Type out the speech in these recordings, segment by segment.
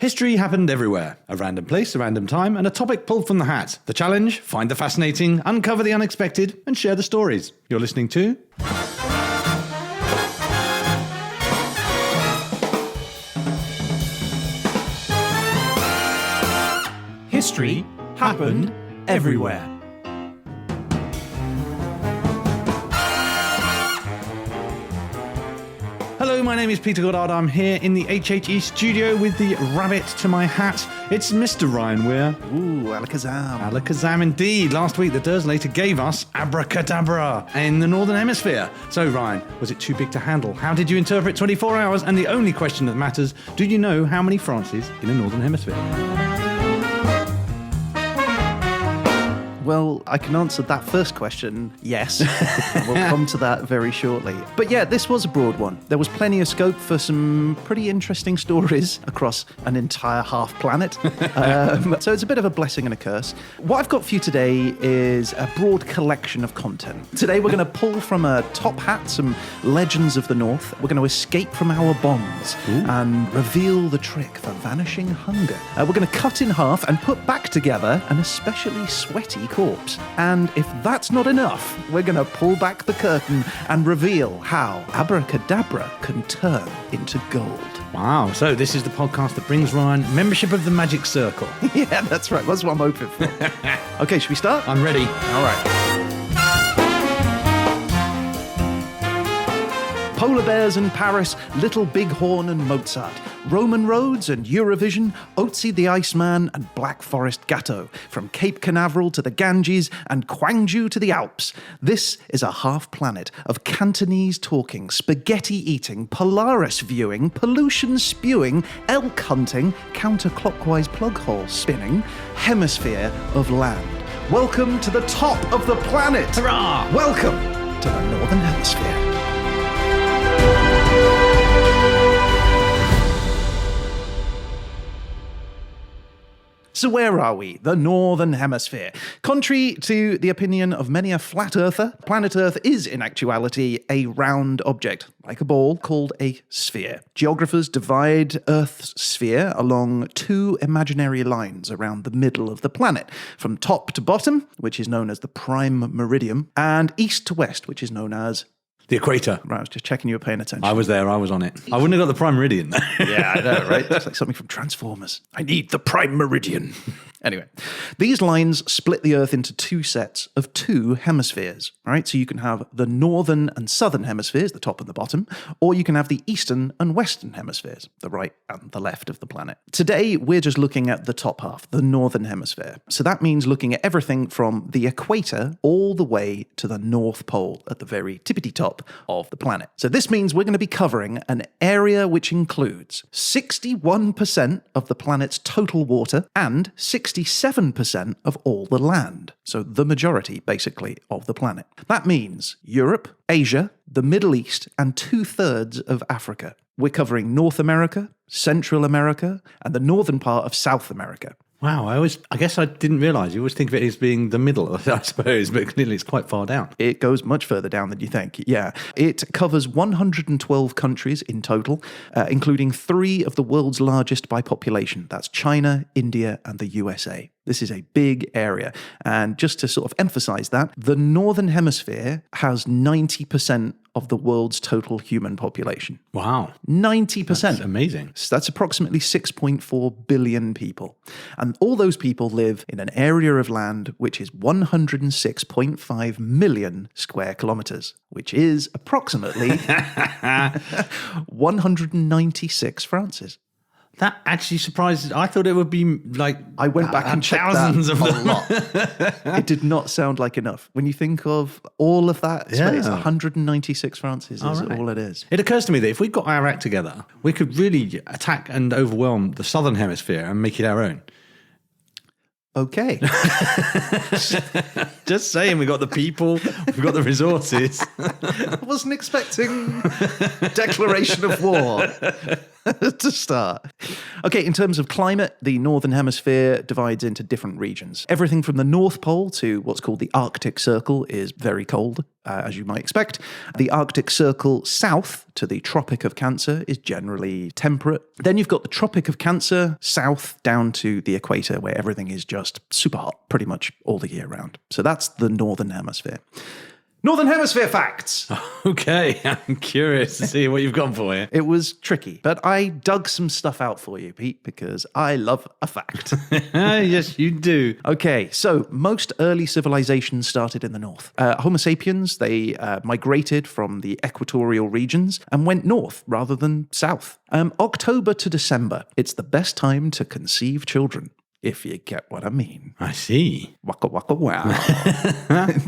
History happened everywhere. A random place, a random time, and a topic pulled from the hat. The challenge: find the fascinating, uncover the unexpected, and share the stories. You're listening to... History happened everywhere. Hello, my name is Peter Goddard. I'm here in the HHE studio with the rabbit to my hat. It's Mr. Ryan Weir. Ooh, Alakazam. Alakazam indeed. Last week, the Durslator gave us Abracadabra in the Northern Hemisphere. So, Ryan, was it too big to handle? How did you interpret 24 hours? And the only question that matters, do you know how many Frances in the Northern Hemisphere? Well, I can answer that first question, yes. We'll come to that very shortly. But yeah, this was a broad one. There was plenty of scope for some pretty interesting stories across an entire half planet. So it's a bit of a blessing and a curse. What I've got for you today is a broad collection of content. Today we're going to pull from a top hat some legends of the North. We're going to escape from our bonds and reveal the trick for vanishing hunger. We're going to cut in half and put back together an especially sweaty corpse. And if that's not enough, we're going to pull back the curtain and reveal how Abracadabra can turn into gold. Wow, so this is the podcast that brings Ryan membership of the Magic Circle. Yeah, that's right. That's what I'm hoping for. Okay, should we start? I'm ready. All right. Polar bears in Paris, Little Bighorn and Mozart, Roman roads and Eurovision, Otzi the Iceman and Black Forest Gatto, from Cape Canaveral to the Ganges and Gwangju to the Alps. This is a half planet of Cantonese talking, spaghetti eating, Polaris viewing, pollution spewing, elk hunting, counterclockwise plug hole spinning, hemisphere of land. Welcome to the top of the planet. Hurrah! Welcome to the Northern Hemisphere. So where are we? The Northern Hemisphere. Contrary to the opinion of many a flat earther, planet Earth is in actuality a round object, like a ball, called a sphere. Geographers divide Earth's sphere along two imaginary lines around the middle of the planet, from top to bottom, which is known as the prime meridian, and east to west, which is known as the equator. Right, I was just checking you were paying attention. I was there, I was on it. I wouldn't have got the prime meridian. Yeah, I know, right? It's like something from Transformers. I need the prime meridian. Anyway, these lines split the Earth into two sets of two hemispheres, right? So you can have the northern and southern hemispheres, the top and the bottom, or you can have the eastern and western hemispheres, the right and the left of the planet. Today, we're just looking at the top half, the northern hemisphere. So that means looking at everything from the equator all the way to the North Pole at the very tippity top of the planet. So this means we're going to be covering an area which includes 61% of the planet's total water and 67% of all the land. So the majority, basically, of the planet. That means Europe, Asia, the Middle East, and 2/3 of Africa. We're covering North America, Central America, and the northern part of South America. Wow, I guess I didn't realise. You always think of it as being the middle, I suppose, but clearly it's quite far down. It goes much further down than you think, yeah. It covers 112 countries in total, including 3 of the world's largest by population. That's China, India, and the USA. This is a big area. And just to sort of emphasize that, the Northern Hemisphere has 90% of the world's total human population. Wow. 90%. That's amazing. So that's approximately 6.4 billion people. And all those people live in an area of land which is 106.5 million square kilometers, which is approximately 196 Frances. That actually surprises. I thought it would be like I went back and checked thousands that of a lot. It did not sound like enough. When you think of all of that space, 196 Frances is all it is. It occurs to me that if we got our act together, we could really attack and overwhelm the Southern Hemisphere and make it our own. Okay. Just saying, we got the people, we've got the resources. I wasn't expecting declaration of war. to start. Okay, in terms of climate, the Northern Hemisphere divides into different regions. Everything from the North Pole to what's called the Arctic Circle is very cold, as you might expect. The Arctic Circle south to the Tropic of Cancer is generally temperate. Then you've got the Tropic of Cancer south down to the equator, where everything is just super hot pretty much all the year round. So that's the Northern Hemisphere. Northern Hemisphere facts! Okay, I'm curious to see what you've gone for here. It was tricky, but I dug some stuff out for you, Pete, because I love a fact. Yes, you do. Okay, so most early civilizations started in the north. Homo sapiens, they migrated from the equatorial regions and went north rather than south. October to December, it's the best time to conceive children, if you get what I mean. I see. Waka waka wow.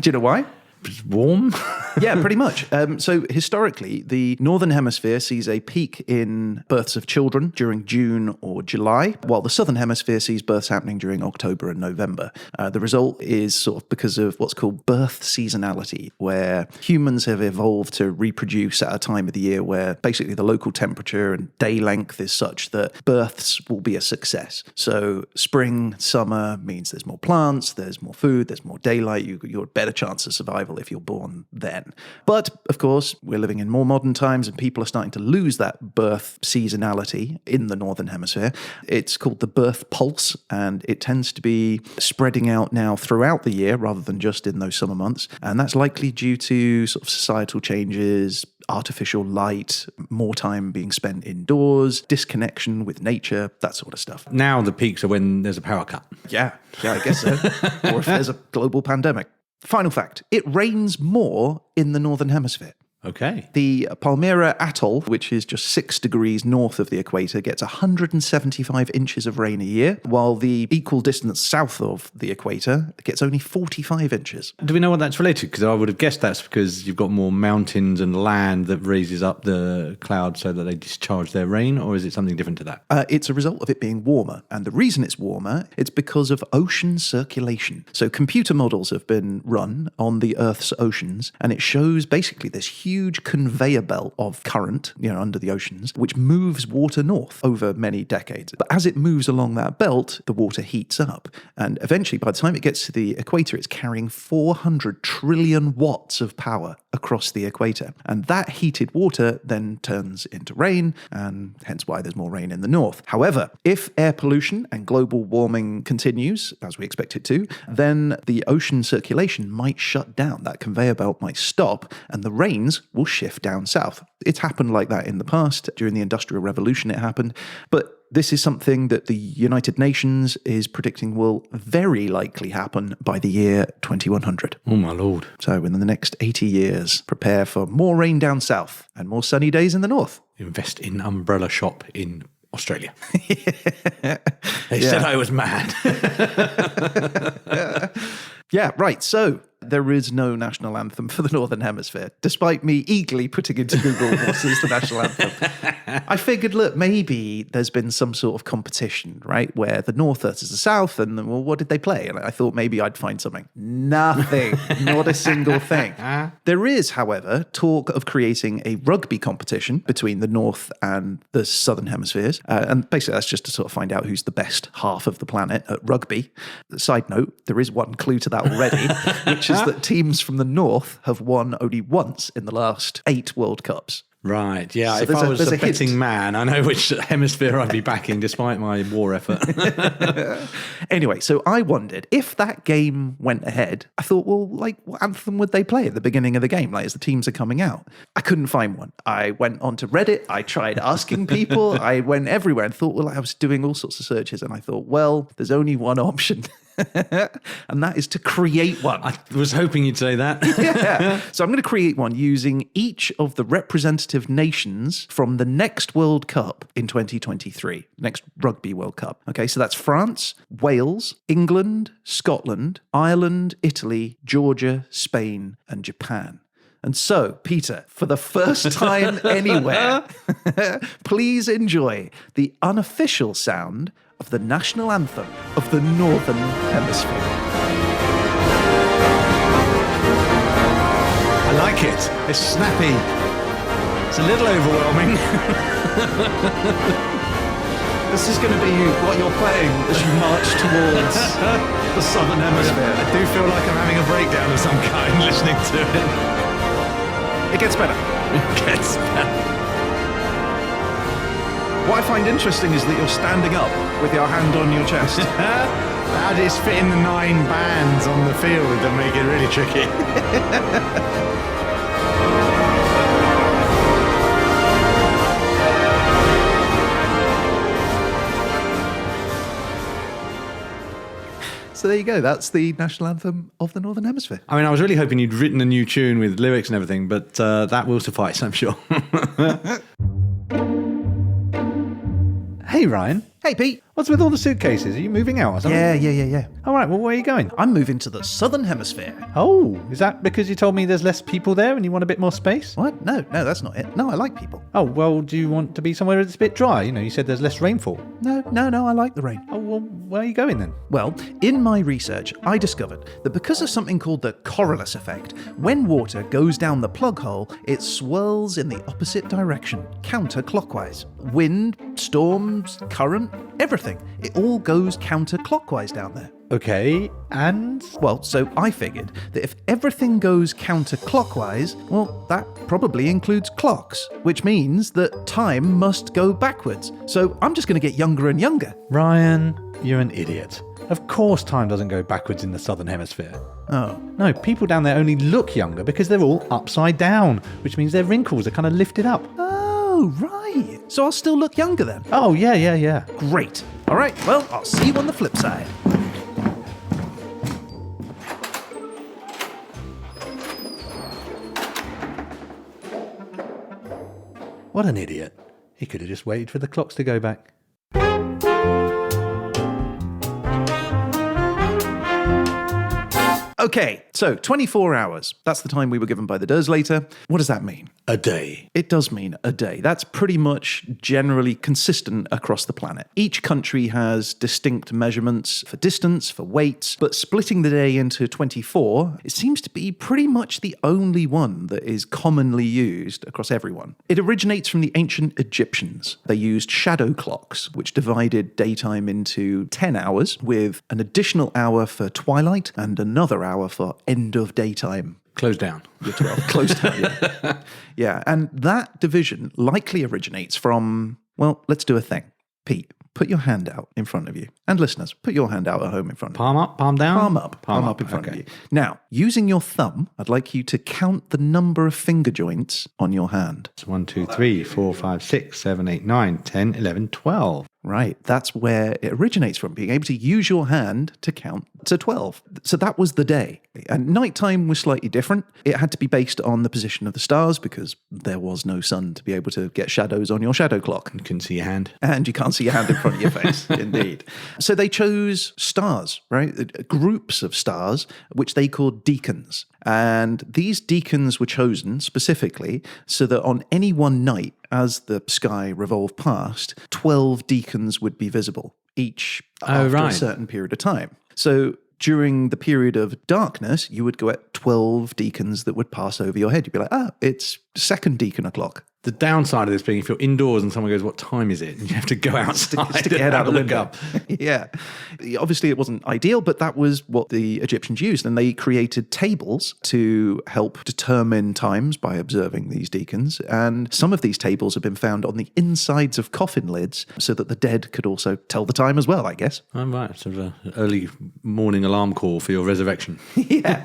Do you know why? It's warm. Yeah, pretty much. So historically, the Northern Hemisphere sees a peak in births of children during June or July, while the Southern Hemisphere sees births happening during October and November. The result is sort of because of what's called birth seasonality, where humans have evolved to reproduce at a time of the year where basically the local temperature and day length is such that births will be a success. So spring, summer means there's more plants, there's more food, there's more daylight, you're a better chance of survival if you're born then. But, of course, we're living in more modern times and people are starting to lose that birth seasonality in the Northern Hemisphere. It's called the birth pulse, and it tends to be spreading out now throughout the year rather than just in those summer months. And that's likely due to sort of societal changes, artificial light, more time being spent indoors, disconnection with nature, that sort of stuff. Now the peaks are when there's a power cut. Yeah, I guess so. Or if there's a global pandemic. Final fact, it rains more in the Northern Hemisphere. Okay. The Palmyra Atoll, which is just 6 degrees north of the equator, gets 175 inches of rain a year, while the equal distance south of the equator gets only 45 inches. Do we know what that's related to? Because I would have guessed that's because you've got more mountains and land that raises up the clouds so that they discharge their rain, or is it something different to that? It's a result of it being warmer. And the reason it's warmer, it's because of ocean circulation. So computer models have been run on the Earth's oceans, and it shows basically this huge conveyor belt of current, under the oceans, which moves water north over many decades. But as it moves along that belt, the water heats up. And eventually, by the time it gets to the equator, it's carrying 400 trillion watts of power across the equator. And that heated water then turns into rain, and hence why there's more rain in the north. However, if air pollution and global warming continues, as we expect it to, then the ocean circulation might shut down. That conveyor belt might stop, and the rains will shift down south. It's happened like that in the past. During the Industrial Revolution, it happened. But this is something that the United Nations is predicting will very likely happen by the year 2100. Oh, my Lord. So in the next 80 years, prepare for more rain down south and more sunny days in the north. Invest in umbrella shop in Australia. They said I was mad. Yeah, right. So there is no national anthem for the Northern Hemisphere, despite me eagerly putting into Google what is the national anthem. I figured, look, maybe there's been some sort of competition, right, where the North versus the South, and well, what did they play? And I thought maybe I'd find something. Nothing. Not a single thing. There is, however, talk of creating a rugby competition between the North and the Southern Hemispheres. And basically that's just to sort of find out who's the best half of the planet at rugby. Side note, there is one clue to that already, which is that teams from the North have won only once in the last 8 World Cups. Right, yeah. So if I was a betting hint. man, I know which hemisphere I'd be backing despite my war effort. Anyway, so I wondered, if that game went ahead, I thought, well, like, what anthem would they play at the beginning of the game, like as the teams are coming out? I couldn't find one. I went onto Reddit, I tried asking people, I went everywhere and thought, well, I was doing all sorts of searches, and I thought, well, there's only one option. And that is to create one. I was hoping you'd say that. Yeah. So I'm going to create one using each of the representative nations from the next World Cup in 2023, next Rugby World Cup. Okay, so that's France, Wales, England, Scotland, Ireland, Italy, Georgia, Spain, and Japan. And so, Peter, for the first time anywhere, please enjoy the unofficial sound of the national anthem of the Northern Hemisphere. I like it. It's snappy. It's a little overwhelming. This is going to be what you're playing as you march towards the Southern Hemisphere. I do feel like I'm having a breakdown of some kind listening to it. It gets better. It gets better. What I find interesting is that you're standing up with your hand on your chest. How does this fit in the 9 bands on the field that make it really tricky? So there you go. That's the national anthem of the Northern Hemisphere. I mean, I was really hoping you'd written a new tune with lyrics and everything, but that will suffice, I'm sure. Hey, Ryan. Hey, Pete. What's with all the suitcases? Are you moving out or something? Yeah. All right, well, where are you going? I'm moving to the Southern Hemisphere. Oh, is that because you told me there's less people there and you want a bit more space? What? No, that's not it. No, I like people. Oh, well, do you want to be somewhere that's a bit dry? You know, you said there's less rainfall. No, I like the rain. Oh, well, where are you going then? Well, in my research, I discovered that because of something called the Coriolis effect, when water goes down the plug hole, it swirls in the opposite direction, counterclockwise. Wind, storms, current, everything. It all goes counterclockwise down there. Okay, and? Well, so I figured that if everything goes counterclockwise, well, that probably includes clocks, which means that time must go backwards. So I'm just going to get younger and younger. Ryan, you're an idiot. Of course time doesn't go backwards in the Southern Hemisphere. Oh. No, people down there only look younger because they're all upside down, which means their wrinkles are kind of lifted up. Oh, right. So I'll still look younger then? Oh, yeah. Great. All right, well, I'll see you on the flip side. What an idiot. He could have just waited for the clocks to go back. Okay, so 24 hours. That's the time we were given by the Durslater. What does that mean? A day. It does mean a day. That's pretty much generally consistent across the planet. Each country has distinct measurements for distance, for weights, but splitting the day into 24, it seems to be pretty much the only one that is commonly used across everyone. It originates from the ancient Egyptians. They used shadow clocks, which divided daytime into 10 hours, with an additional hour for twilight and another hour for end of daytime. Close down. Year 12. Close down, yeah. Yeah, and that division likely originates from, well, let's do a thing. Pete, put your hand out in front of you. And listeners, put your hand out at home in front of you. Palm up, palm down? Palm up. Palm up in front of you. Now, using your thumb, I'd like you to count the number of finger joints on your hand. It's 1, 2, 3, 4, 5, 6, 7, 8, 9, 10, 11, 12. Right, that's where it originates from, being able to use your hand to count to 12. So that was the day. And nighttime was slightly different. It had to be based on the position of the stars because there was no sun to be able to get shadows on your shadow clock. You couldn't see your hand. And you can't see your hand in front of your face, indeed. So they chose stars, right? Groups of stars, which they called deacons. And these deacons were chosen specifically so that on any one night, as the sky revolved past, 12 deacons would be visible, each after a certain period of time. So during the period of darkness, you would go at 12 deacons that would pass over your head. You'd be like, it's second deacon o'clock. The downside of this being if you're indoors and someone goes, what time is it? And you have to go outside. Stick your head out the look window. up. Yeah. Obviously, it wasn't ideal, but that was what the Egyptians used. And they created tables to help determine times by observing these deacons. And some of these tables have been found on the insides of coffin lids so that the dead could also tell the time as well, I guess. Oh, right. Sort of an early morning alarm call for your resurrection. Yeah.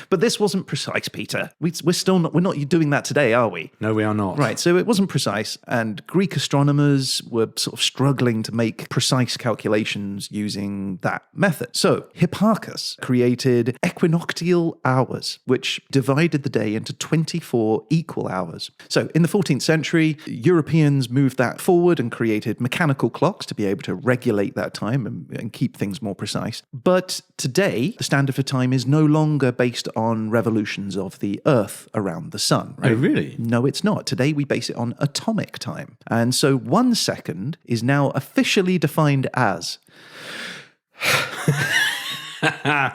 But this wasn't precise, Peter. We're not doing that today, are we? No, we are not. Right, so it wasn't precise, and Greek astronomers were sort of struggling to make precise calculations using that method. So Hipparchus created equinoctial hours, which divided the day into 24 equal hours. So in the 14th century, Europeans moved that forward and created mechanical clocks to be able to regulate that time and keep things more precise. But today, the standard for time is no longer based on revolutions of the Earth around the sun. Right? Oh, really? No, it's not. Today, we base it on atomic time. And so 1 second is now officially defined as...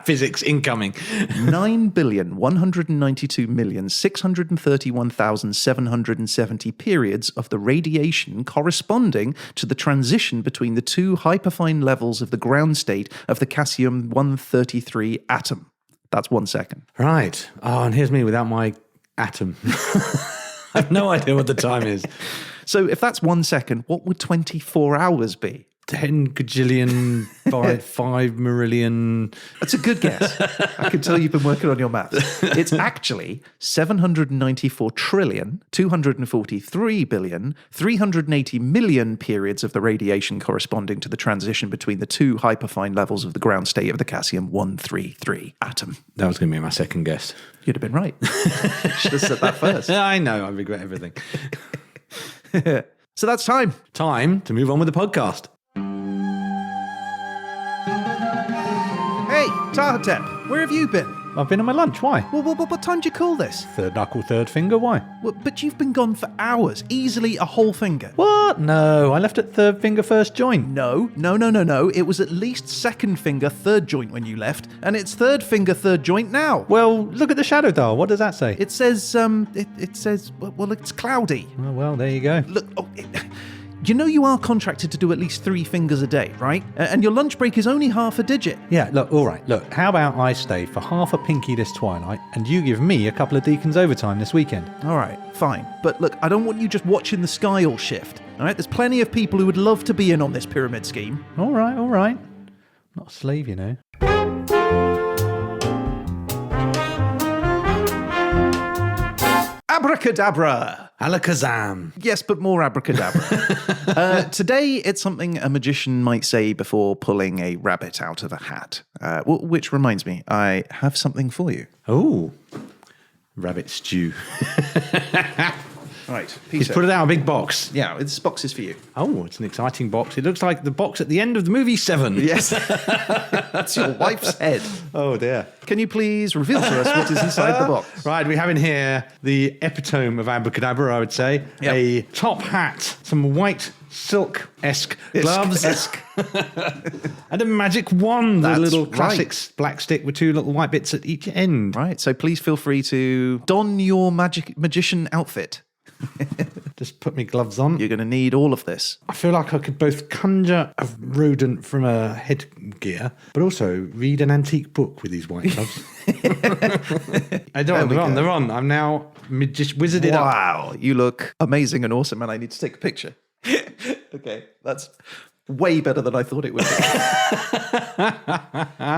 Physics incoming. 9,192,631,770 periods of the radiation corresponding to the transition between the two hyperfine levels of the ground state of the Ca-133 atom. That's 1 second. Right. Oh, and here's me without my atom. I have no idea what the time is. So if that's 1 second, what would 24 hours be? 10 gajillion by 5 marillion. That's a good guess. I can tell you've been working on your maths. It's actually 794,243,380 periods of the radiation corresponding to the transition between the two hyperfine levels of the ground state of the Ca-133 atom. That was going to be my second guess. You'd have been right. Should have said that first. I know. I regret everything. So that's time. Time to move on with the podcast. Hey, Tahatep, where have you been? I've been on my lunch. Why? Well, what time did you call this? Third knuckle, third finger. Why? Well, but you've been gone for hours. Easily a whole finger. What? No, I left at third finger, first joint. No. It was at least second finger, third joint when you left, and it's third finger, third joint now. Well, look at the shadow dial. What does that say? It says, it says, well, it's cloudy. Oh, well, there you go. Look, you know you are contracted to do at least 3 fingers a day, right? And your lunch break is only half a digit. Yeah, look, all right. Look, how about I stay for half a pinky this twilight, and you give me a couple of deacons overtime this weekend? All right, fine. But look, I don't want you just watching the sky all shift. All right, there's plenty of people who would love to be in on this pyramid scheme. All right. Not a slave, you know. Abracadabra! Alakazam. Yes, but more abracadabra. Today, it's something a magician might say before pulling a rabbit out of a hat. Which reminds me, I have something for you. Oh, rabbit stew. Right, He's Peter. put it out of a big box. Yeah, this box is for you. Oh, it's an exciting box. It looks like the box at the end of the movie Seven. Yes. That's your wife's head. Oh, dear. Can you please reveal to us what is inside the box? Right, we have in here the epitome of Abracadabra, I would say. Yep. A top hat, some white silk-esque gloves, and a magic wand with a little classic black stick with 2 little white bits at each end. Right, so please feel free to don your magician outfit. Just put me gloves on. You're going to need all of this. I feel like I could both conjure a rodent from a headgear, but also read an antique book with these white gloves. They're on. I'm now just wizarded up. Wow, you look amazing and awesome, and I need to take a picture. Okay, that's way better than I thought it would be.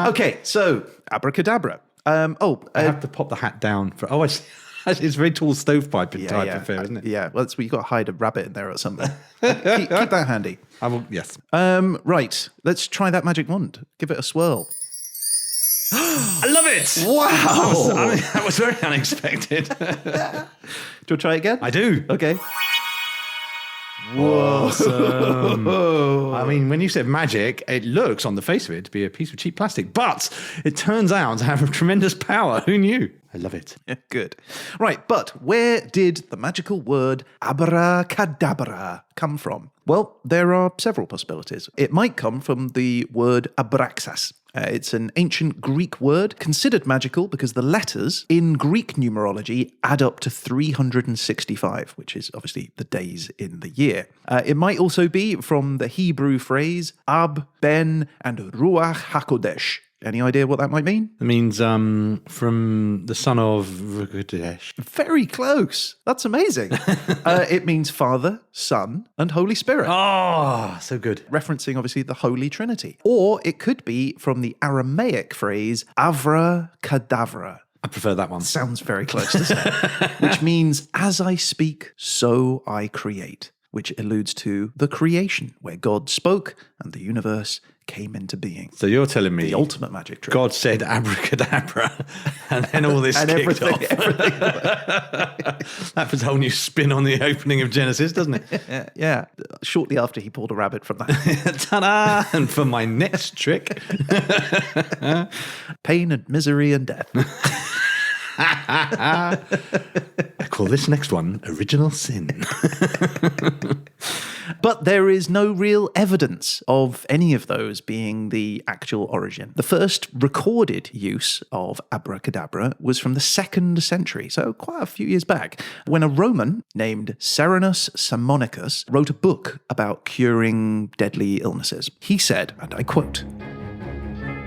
Okay, so abracadabra. I have to pop the hat down for. Oh, I see. It's a very tall stovepipe type affair, isn't it? Yeah, well, that's where you got to hide a rabbit in there or something. keep that handy. I will. Yes. Right, let's try that magic wand. Give it a swirl. I love it. Wow, that was very unexpected. Do you want to try it again? I do. Okay. Awesome. I mean, when you said magic, it looks on the face of it to be a piece of cheap plastic, but it turns out to have tremendous power. Who knew? I love it. Yeah, good. Right, but where did the magical word abracadabra come from? Well, there are several possibilities. It might come from the word abraxas. It's an ancient Greek word considered magical because the letters in Greek numerology add up to 365, which is obviously the days in the year. It might also be from the Hebrew phrase Ab, Ben, and Ruach HaKodesh. Any idea what that might mean? It means from the son of Rukadesh. Very close. That's amazing. It means Father, Son, and Holy Spirit. Oh, so good. Referencing, obviously, the Holy Trinity. Or it could be from the Aramaic phrase Abra-kebab-ra. I prefer that one. Sounds very close, doesn't it? Which means, as I speak, so I create. Which alludes to the creation, where God spoke and the universe came into being. So you're telling me the ultimate magic trick. God said abracadabra, and then all this and kicked off. everything. That puts a whole new spin on the opening of Genesis, doesn't it? Yeah. Shortly after he pulled a rabbit from that. Ta-da! And for my next trick, pain and misery and death. I call this next one Original Sin. But there is no real evidence of any of those being the actual origin. The first recorded use of abracadabra was from the 2nd century, so quite a few years back, when a Roman named Serenus Sammonicus wrote a book about curing deadly illnesses. He said, and I quote,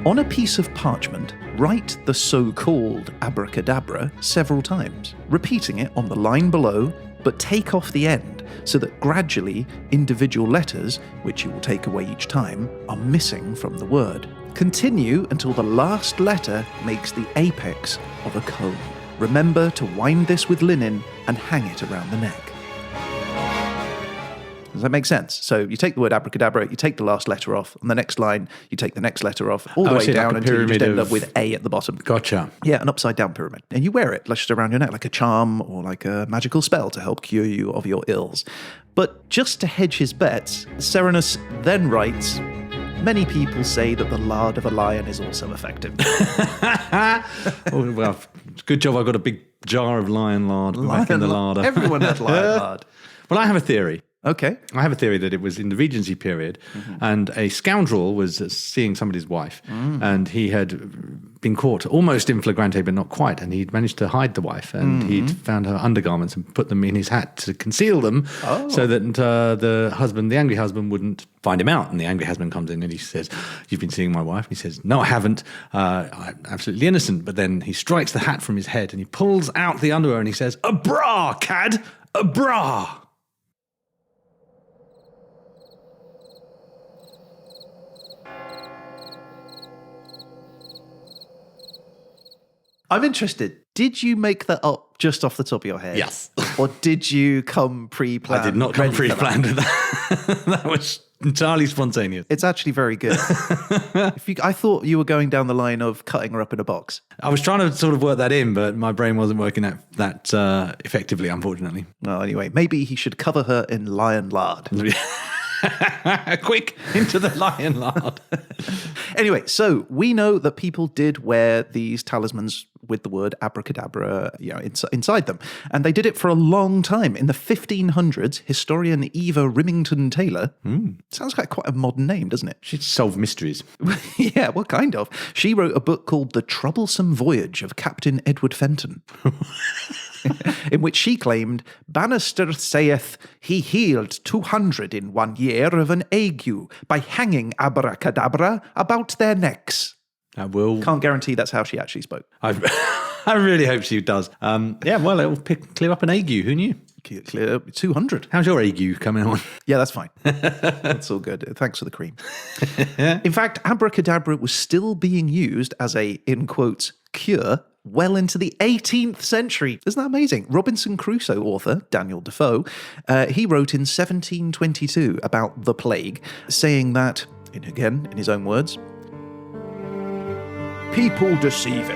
"On a piece of parchment, write the so-called abracadabra several times, repeating it on the line below, but take off the end so that gradually individual letters, which you will take away each time, are missing from the word. Continue until the last letter makes the apex of a cone. Remember to wind this with linen and hang it around the neck." Does that make sense? So you take the word abracadabra, you take the last letter off, on the next line, you take the next letter off, all the way down until you just end up with A at the bottom. Gotcha. Yeah, an upside down pyramid. And you wear it just around your neck like a charm or like a magical spell to help cure you of your ills. But just to hedge his bets, Serenus then writes, "Many people say that the lard of a lion is also effective." Oh, well, good job I got a big jar of lion lard back in the larder. Everyone had lion lard. Well, I have a theory. Okay. I have a theory that it was in the Regency period, and a scoundrel was seeing somebody's wife, and he had been caught almost in flagrante, but not quite, and he'd managed to hide the wife, and he'd found her undergarments and put them in his hat to conceal them, so that the angry husband, wouldn't find him out. And the angry husband comes in and he says, "You've been seeing my wife?" And he says, "No, I haven't. I'm absolutely innocent." But then he strikes the hat from his head and he pulls out the underwear and he says, "Abra, cad, abra." I'm interested. Did you make that up just off the top of your head? Yes. Or did you come pre-planned? I did not come ready for that? pre-planned with that. That was entirely spontaneous. It's actually very good. I thought you were going down the line of cutting her up in a box. I was trying to sort of work that in, but my brain wasn't working that effectively, unfortunately. Well, anyway, maybe he should cover her in lion lard. Quick, into the lion lard. Anyway, so we know that people did wear these talismans with the word abracadabra, inside them. And they did it for a long time. In the 1500s, historian Eva Rimington Taylor, sounds like quite a modern name, doesn't it? She'd solve mysteries. Yeah, well, kind of. She wrote a book called The Troublesome Voyage of Captain Edward Fenton. In which she claimed, Bannister saith he healed 200 in 1 year of an ague by hanging abracadabra about their necks. Can't guarantee that's how she actually spoke. I really hope she does. Well, it'll clear up an ague. Who knew? Clear up 200. How's your ague coming on? Yeah, that's fine. That's all good. Thanks for the cream. In fact, abracadabra was still being used as a, in quotes, cure well into the 18th century. Isn't that amazing? Robinson Crusoe author Daniel Defoe, he wrote in 1722 about the plague, saying that, in his own words, "People deceived,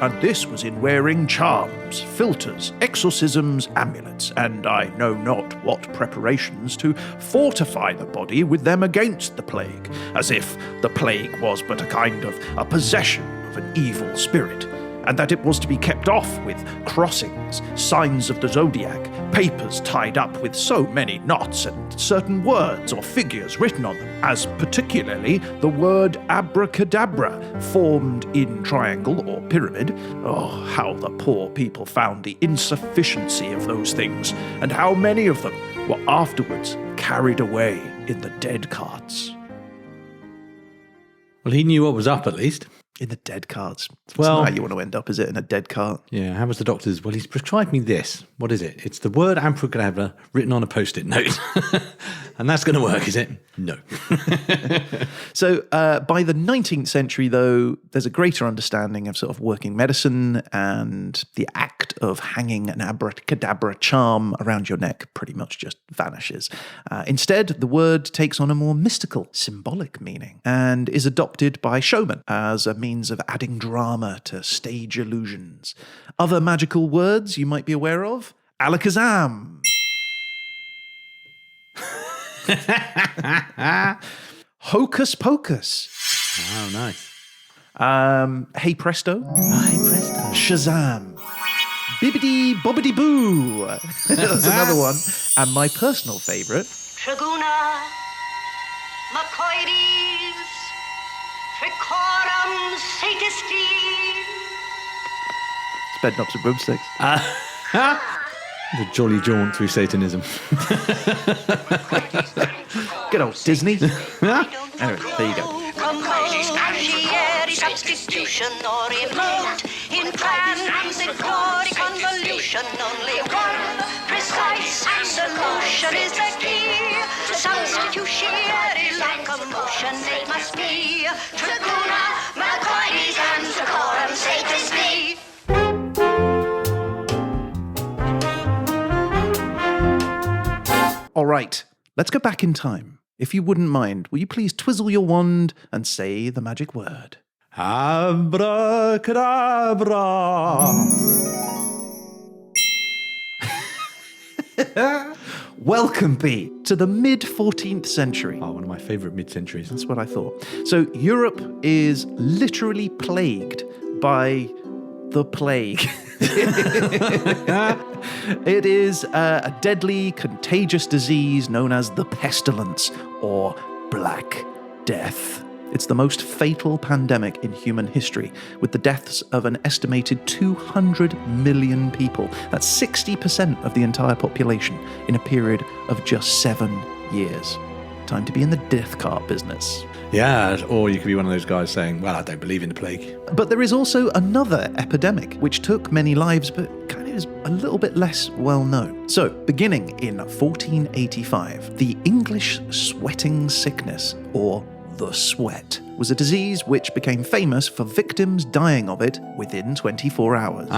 and this was in wearing charms, philters, exorcisms, amulets, and I know not what preparations to fortify the body with them against the plague, as if the plague was but a kind of a possession of an evil spirit, and that it was to be kept off with crossings, signs of the zodiac, papers tied up with so many knots, and certain words or figures written on them, as particularly the word abracadabra, formed in triangle or pyramid. Oh, how the poor people found the insufficiency of those things, and how many of them were afterwards carried away in the dead carts." Well, he knew what was up at least. In the dead carts. Well, it's not how you want to end up, is it? In a dead cart? Yeah, how was the doctor's? Well, he's prescribed me this. What is it? It's the word abracadabra written on a post-it note. And that's going to work, is it? No. So by the 19th century, though, there's a greater understanding of sort of working medicine, and the act of hanging an abracadabra charm around your neck pretty much just vanishes. Instead, the word takes on a more mystical, symbolic meaning and is adopted by showmen as a means of adding drama to stage illusions. Other magical words you might be aware of? Alakazam. Hocus pocus. Oh, nice. Hey presto. Hey, presto. Shazam. Bibbidi bobbidi boo. That's another one. And my personal favourite, Traguna, Macoides, Tricorum Satisti. It's bedknobs and broomsticks. The jolly jaunt through Satanism. Good old Disney. Anyway, there you go. Substitution or remote in transitory convolution. Only one precise solution is the key. Substitutionary locomotion it must be. Traguna, Macoides, and Tricorum Satisti. All right, let's go back in time. If you wouldn't mind, will you please twizzle your wand and say the magic word? Abra-kebab-ra. Welcome, Pete, to the mid-14th century. Oh, one of my favourite mid-centuries. That's what I thought. So Europe is literally plagued by the plague. It is a deadly, contagious disease known as the pestilence or Black Death. It's the most fatal pandemic in human history, with the deaths of an estimated 200 million people. That's 60% of the entire population in a period of just 7 years. Time to be in the death cart business. Yeah, or you could be one of those guys saying, well, I don't believe in the plague. But there is also another epidemic which took many lives but kind of is a little bit less well known. So, beginning in 1485, the English sweating sickness, or the sweat, was a disease which became famous for victims dying of it within 24 hours.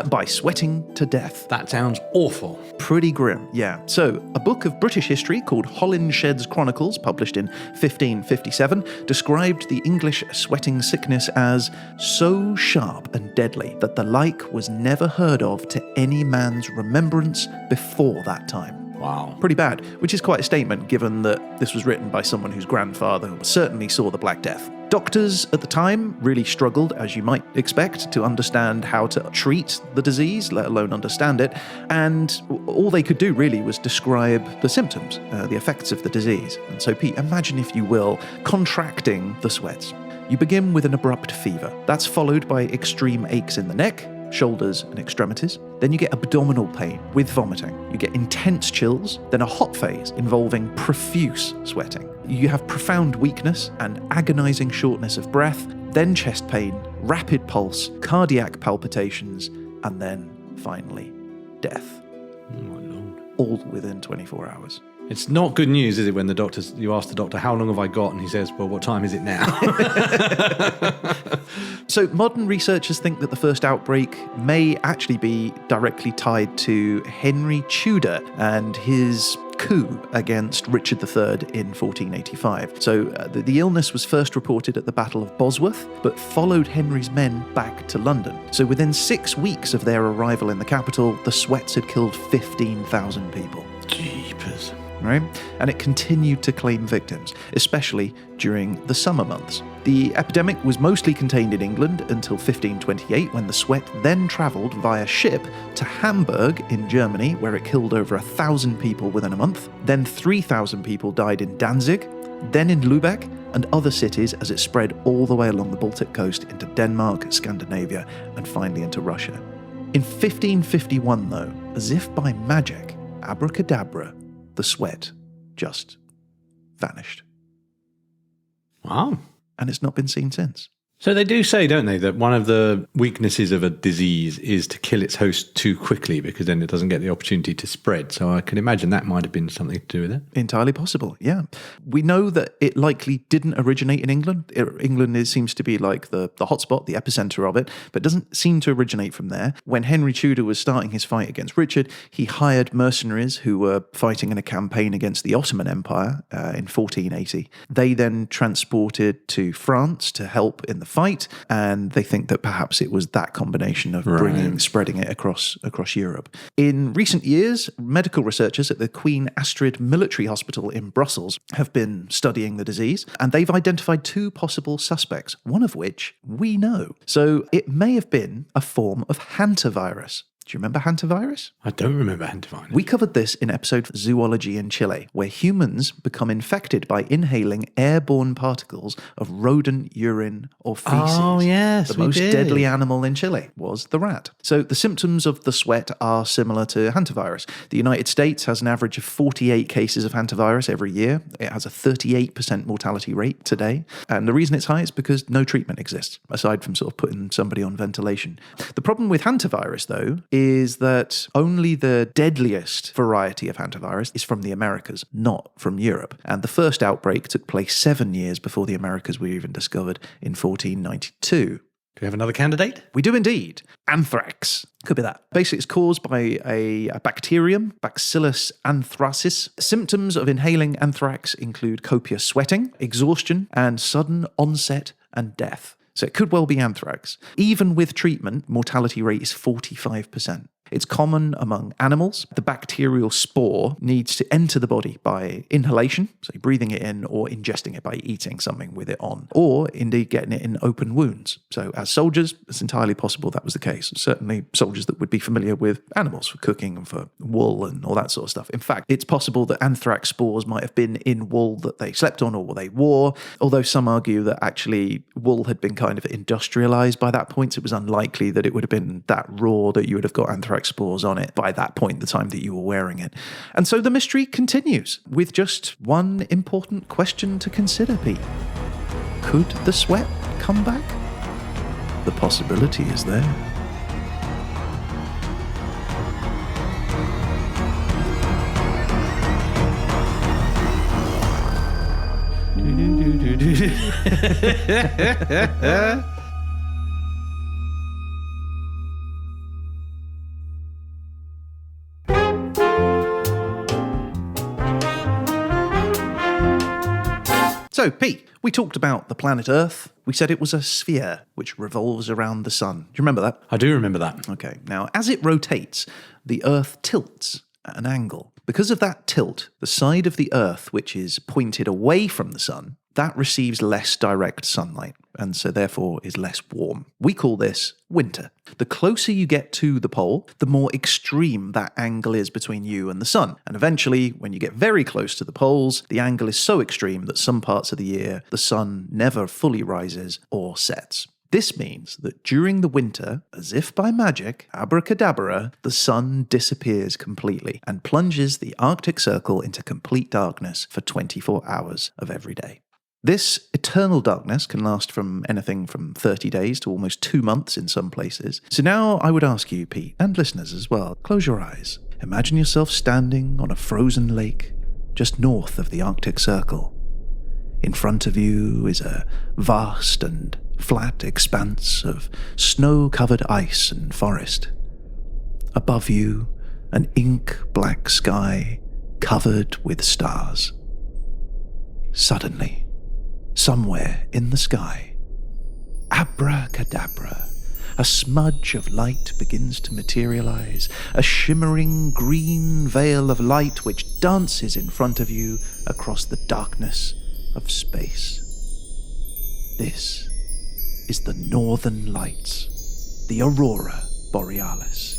By sweating to death. That sounds awful. Pretty grim, yeah. So, a book of British history called Holinshed's Chronicles, published in 1557, described the English sweating sickness as so sharp and deadly that the like was never heard of to any man's remembrance before that time. Wow. Pretty bad, which is quite a statement given that this was written by someone whose grandfather certainly saw the Black Death. Doctors at the time really struggled, as you might expect, to understand how to treat the disease, let alone understand it, and all they could do really was describe the symptoms, the effects of the disease. And so, Pete, imagine, if you will, contracting the sweats. You begin with an abrupt fever. That's followed by extreme aches in the neck, shoulders and extremities. Then you get abdominal pain with vomiting. You get intense chills, then a hot phase involving profuse sweating. You have profound weakness and agonizing shortness of breath, then chest pain, rapid pulse, cardiac palpitations, and then, finally, death. Oh, my Lord. All within 24 hours. It's not good news, is it, when you ask the doctor, how long have I got? And he says, well, what time is it now? So modern researchers think that the first outbreak may actually be directly tied to Henry Tudor and his coup against Richard III in 1485. So the illness was first reported at the Battle of Bosworth, but followed Henry's men back to London. So within 6 weeks of their arrival in the capital, the sweats had killed 15,000 people. Jeepers. Right? And it continued to claim victims, especially during the summer months. The epidemic was mostly contained in England until 1528, when the sweat then travelled via ship to Hamburg in Germany, where it killed over 1,000 people within a month. Then 3,000 people died in Danzig, then in Lübeck and other cities as it spread all the way along the Baltic coast into Denmark, Scandinavia, and finally into Russia. In 1551, though, as if by magic, Abracadabra, the sweat just vanished. Wow. And it's not been seen since. So they do say, don't they, that one of the weaknesses of a disease is to kill its host too quickly, because then it doesn't get the opportunity to spread. So I can imagine that might have been something to do with it. Entirely possible, yeah. We know that it likely didn't originate in England. England seems to be like the hotspot, the epicenter of it, but doesn't seem to originate from there. When Henry Tudor was starting his fight against Richard, he hired mercenaries who were fighting in a campaign against the Ottoman Empire in 1480. They then transported to France to help in the fight, and they think that perhaps it was that combination of spreading it across Europe. In recent years, medical researchers at the Queen Astrid Military Hospital in Brussels have been studying the disease, and they've identified 2 possible suspects, one of which we know. So it may have been a form of hantavirus. Do you remember hantavirus? I don't remember hantavirus. We covered this in episode Zoology in Chile, where humans become infected by inhaling airborne particles of rodent urine or feces. Oh, yes, The we most did. deadly animal in Chile was the rat. So the symptoms of the sweat are similar to hantavirus. The United States has an average of 48 cases of hantavirus every year. It has a 38% mortality rate today. And the reason it's high is because no treatment exists, aside from sort of putting somebody on ventilation. The problem with hantavirus, though, is that only the deadliest variety of hantavirus is from the Americas, not from Europe. And the first outbreak took place 7 years before the Americas were even discovered in 1492. Do we have another candidate? We do indeed. Anthrax. Could be that. Basically, it's caused by a bacterium, Bacillus anthracis. Symptoms of inhaling anthrax include copious sweating, exhaustion, and sudden onset and death. So it could well be anthrax. Even with treatment, mortality rate is 45%. It's common among animals. The bacterial spore needs to enter the body by inhalation, so breathing it in, or ingesting it by eating something with it on, or indeed getting it in open wounds. So as soldiers, it's entirely possible that was the case. Certainly soldiers that would be familiar with animals for cooking and for wool and all that sort of stuff. In fact, it's possible that anthrax spores might have been in wool that they slept on or they wore, although some argue that actually wool had been kind of industrialized by that point. So it was unlikely that it would have been that raw that you would have got anthrax spores on it by that point, the time that you were wearing it. And so the mystery continues with just one important question to consider, Pete. Could the sweat come back? The possibility is there. So, Pete, we talked about the planet Earth. We said it was a sphere which revolves around the sun. Do you remember that? I do remember that. Okay. Now, as it rotates, the Earth tilts at an angle. Because of that tilt, the side of the Earth which is pointed away from the sun, that receives less direct sunlight, and so therefore is less warm. We call this winter. The closer you get to the pole, the more extreme that angle is between you and the sun. And eventually, when you get very close to the poles, the angle is so extreme that some parts of the year, the sun never fully rises or sets. This means that during the winter, as if by magic, abracadabra, the sun disappears completely and plunges the Arctic Circle into complete darkness for 24 hours of every day. This eternal darkness can last from anything from 30 days to almost 2 months in some places. So now I would ask you, Pete, and listeners as well, close your eyes. Imagine yourself standing on a frozen lake just north of the Arctic Circle. In front of you is a vast and flat expanse of snow-covered ice and forest. Above you, an ink-black sky covered with stars. Suddenly, somewhere in the sky, abracadabra, a smudge of light begins to materialize, a shimmering green veil of light which dances in front of you across the darkness of space. This is the Northern Lights, the Aurora Borealis.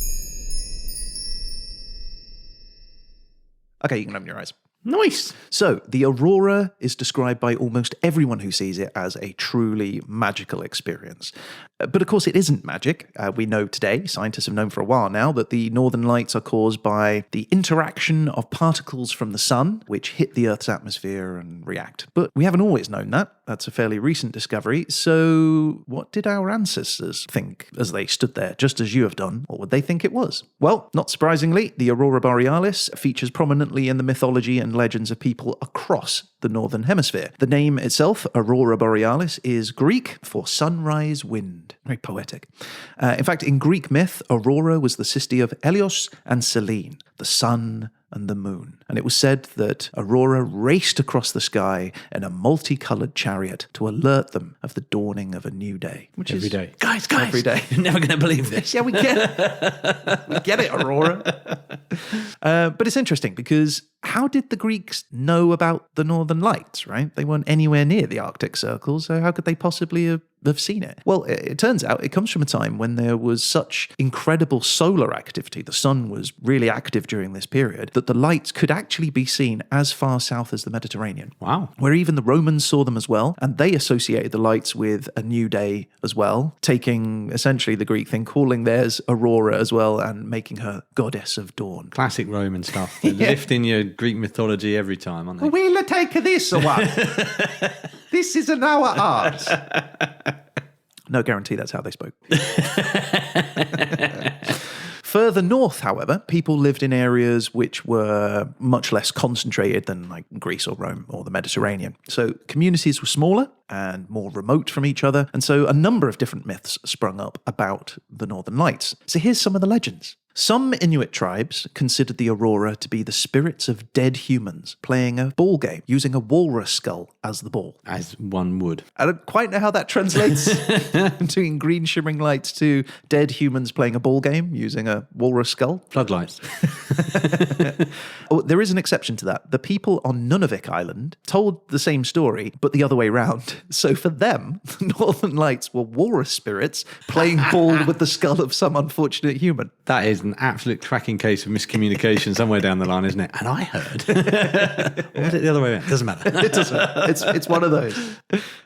Okay, you can open your eyes. Nice. So, the aurora is described by almost everyone who sees it as a truly magical experience. But of course, it isn't magic. We know today, scientists have known for a while now, that the northern lights are caused by the interaction of particles from the sun, which hit the Earth's atmosphere and react. But we haven't always known that. That's a fairly recent discovery. So, what did our ancestors think as they stood there, just as you have done? What would they think it was? Well, not surprisingly, the Aurora Borealis features prominently in the mythology and legends of people across the Northern Hemisphere. The name itself, Aurora Borealis, is Greek for sunrise wind. Very poetic. In fact, in Greek myth, Aurora was the sister of Helios and Selene, the sun and the moon. And it was said that Aurora raced across the sky in a multicolored chariot to alert them of the dawning of a new day. Which Every is day. Guys, every day. You're never going to believe this. Yeah, we get it. We get it, Aurora. But it's interesting because how did the Greeks know about the Northern Lights, right? They weren't anywhere near the Arctic Circle, so how could they possibly have have seen it? Well, it turns out it comes from a time when there was such incredible solar activity. The sun was really active during this period that the lights could actually be seen as far south as the Mediterranean. Wow. Where even the Romans saw them as well, and they associated the lights with a new day as well, taking essentially the Greek thing, calling theirs Aurora as well, and making her goddess of dawn. Classic Roman stuff. They're lifting your Greek mythology every time, aren't they? We'll take this one. This is an our art. No guarantee that's how they spoke. Further north, however, people lived in areas which were much less concentrated than like Greece or Rome or the Mediterranean. So communities were smaller and more remote from each other. And so a number of different myths sprung up about the Northern Lights. So here's some of the legends. Some Inuit tribes considered the aurora to be the spirits of dead humans playing a ball game using a walrus skull as the ball. As one would. I don't quite know how that translates between green shimmering lights to dead humans playing a ball game using a walrus skull. Floodlights. Oh, there is an exception to that. The people on Nunavik Island told the same story, but the other way round. So for them, the Northern Lights were walrus spirits playing ball with the skull of some unfortunate human. That is an absolute cracking case of miscommunication somewhere down the line, isn't it? And I heard. Or was it the other way around? Doesn't matter. It doesn't. It's one of those.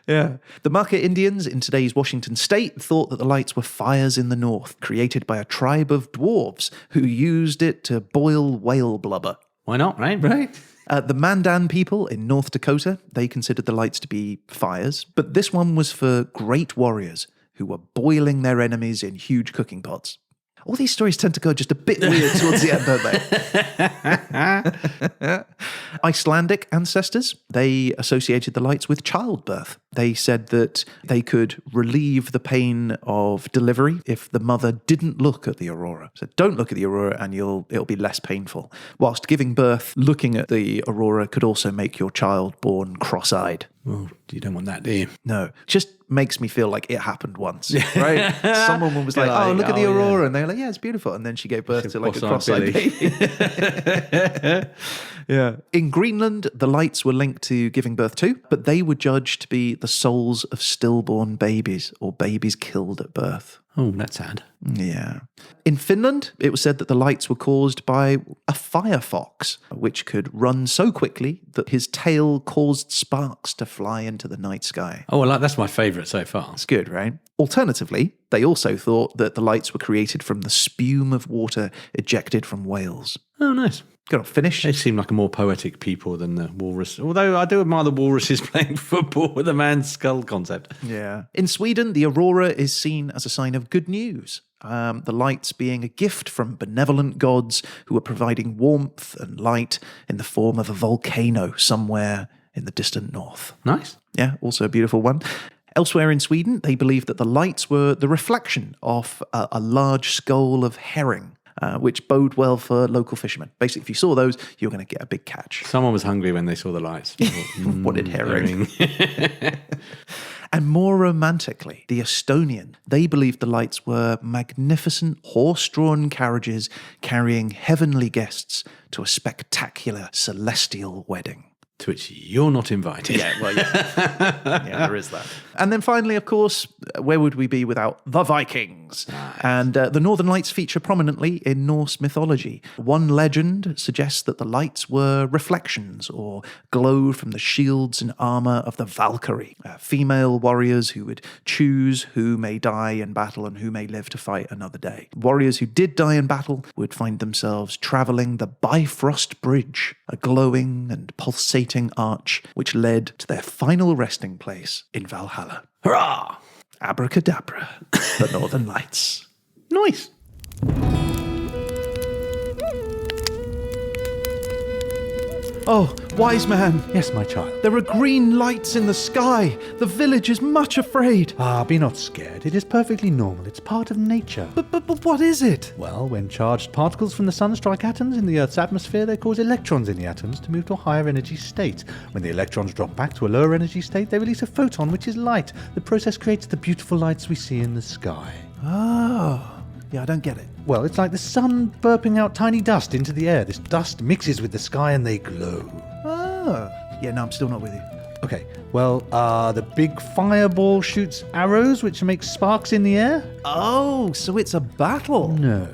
Yeah. The Marca Indians in today's Washington state thought that the lights were fires in the north, created by a tribe of dwarves who used it to boil whale blubber. Why not, right? Right. The Mandan people in North Dakota, they considered the lights to be fires, but this one was for great warriors who were boiling their enemies in huge cooking pots. All these stories tend to go just a bit weird towards the end, don't they? Icelandic ancestors, they associated the lights with childbirth. They said that they could relieve the pain of delivery if the mother didn't look at the aurora. So don't look at the aurora and it'll be less painful. Whilst giving birth, looking at the aurora could also make your child born cross-eyed. Well, you don't want that, do you? No, just makes me feel like it happened once, right? Someone was like, Like, oh, look at the oh, aurora. yeah. And they're like, yeah, it's beautiful. And then she gave birth to like a cross-eyed cross-eyed baby. Yeah. In Greenland, the lights were linked to giving birth too, but they were judged to be the souls of stillborn babies or babies killed at birth. Oh, that's sad. Yeah. In Finland, it was said that the lights were caused by a firefox, which could run so quickly that his tail caused sparks to fly into the night sky. Oh, well, that's my favourite so far. It's good, right? Alternatively, they also thought that the lights were created from the spume of water ejected from whales. Oh, nice. Good on, finish. They seem like a more poetic people than the walrus. Although I do admire the walruses playing football with a man's skull concept. Yeah. In Sweden, the aurora is seen as a sign of good news. The lights being a gift from benevolent gods who are providing warmth and light in the form of a volcano somewhere in the distant north. Nice. Yeah, also a beautiful one. Elsewhere in Sweden, they believe that the lights were the reflection of a large skull of herring, which bode well for local fishermen. Basically, if you saw those, you're going to get a big catch. Someone was hungry when they saw the lights. Wanted herring. And more romantically, the Estonian, they believed the lights were magnificent horse-drawn carriages carrying heavenly guests to a spectacular celestial wedding. To which you're not invited. Yeah, well, yeah. Yeah, there is that. And then finally, of course, where would we be without the Vikings? Nice. And the Northern Lights feature prominently in Norse mythology. One legend suggests that the lights were reflections or glow from the shields and armour of the Valkyrie, female warriors who would choose who may die in battle and who may live to fight another day. Warriors who did die in battle would find themselves travelling the Bifrost Bridge, a glowing and pulsating arch which led to their final resting place in Valhalla. Hurrah! Abracadabra, the Northern Lights. Nice. Oh, wise man, Yes, my child. there are green lights in the sky. The village is much afraid. Ah, be not scared. It is perfectly normal. It's part of nature. But what is it? Well, when charged particles from the sun strike atoms in the Earth's atmosphere, they cause electrons in the atoms to move to a higher energy state. When the electrons drop back to a lower energy state, they release a photon, which is light. The process creates the beautiful lights we see in the sky. Oh, yeah, I don't get it. Well, it's like the sun burping out tiny dust into the air. This dust mixes with the sky and they glow. Oh, yeah, no, I'm still not with you. Okay, well, the big fireball shoots arrows, which makes sparks in the air? Oh, so it's a battle. No.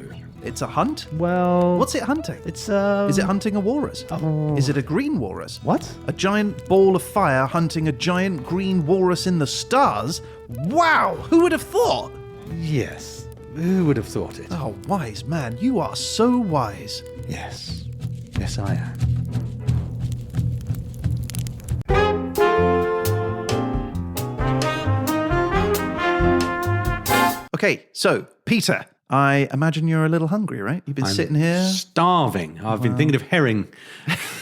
It's a hunt? Well... What's it hunting? It's, Is it hunting a walrus? Oh. Is it a green walrus? What? A giant ball of fire hunting a giant green walrus in the stars? Wow! Who would have thought? Yes. Who would have thought it? Oh, wise man, you are so wise. Yes. Yes, I am. Okay, so, Peter, I imagine you're a little hungry, right? You've been sitting here. Starving. I've been thinking of herring.